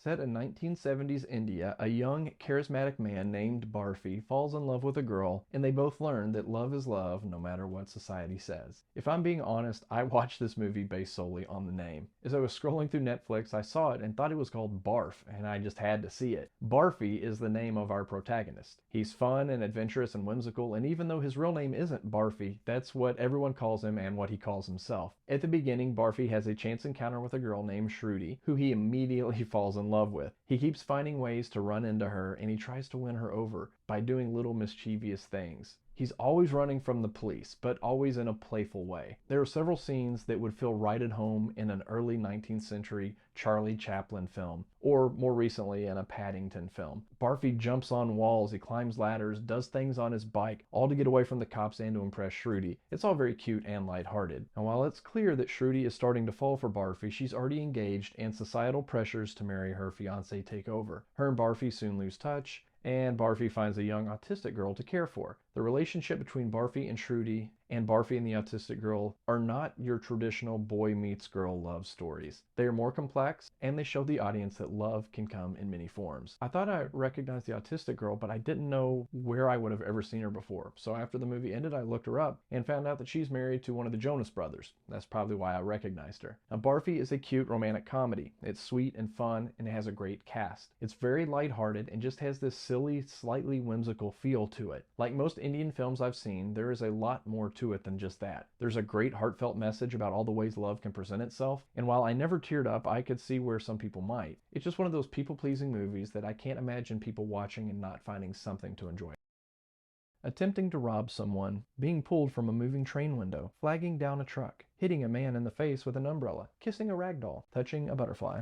Set in 1970s India, a young, charismatic man named Barfi falls in love with a girl, and they both learn that love is love no matter what society says. If I'm being honest, I watched this movie based solely on the name. As I was scrolling through Netflix, I saw it and thought it was called Barf, and I just had to see it. Barfi is the name of our protagonist. He's fun and adventurous and whimsical, and even though his real name isn't Barfi, that's what everyone calls him and what he calls himself. At the beginning, Barfi has a chance encounter with a girl named Shruti, who he immediately falls in love with. He keeps finding ways to run into her, and he tries to win her over by doing little mischievous things. He's always running from the police, but always in a playful way. There are several scenes that would feel right at home in an early 19th century Charlie Chaplin film, or more recently in a Paddington film. Barfi jumps on walls, he climbs ladders, does things on his bike, all to get away from the cops and to impress Shruti. It's all very cute and lighthearted. And while it's clear that Shruti is starting to fall for Barfi, she's already engaged and societal pressures to marry her fiancé take over. Her and Barfi soon lose touch, and Barfi finds a young autistic girl to care for. The relationship between Barfi and Shruti and Barfi and the autistic girl are not your traditional boy meets girl love stories. They are more complex, and they show the audience that love can come in many forms. I thought I recognized the autistic girl, but I didn't know where I would have ever seen her before. So after the movie ended, I looked her up and found out that she's married to one of the Jonas Brothers. That's probably why I recognized her. Now, Barfi is a cute romantic comedy. It's sweet and fun, and it has a great cast. It's very lighthearted and just has this silly, slightly whimsical feel to it. Like most Indian films I've seen, there is a lot more to it than just that. There's a great heartfelt message about all the ways love can present itself, and while I never teared up, I could see where some people might. It's just one of those people-pleasing movies that I can't imagine people watching and not finding something to enjoy. Attempting to rob someone, being pulled from a moving train window, flagging down a truck, hitting a man in the face with an umbrella, kissing a rag doll, touching a butterfly.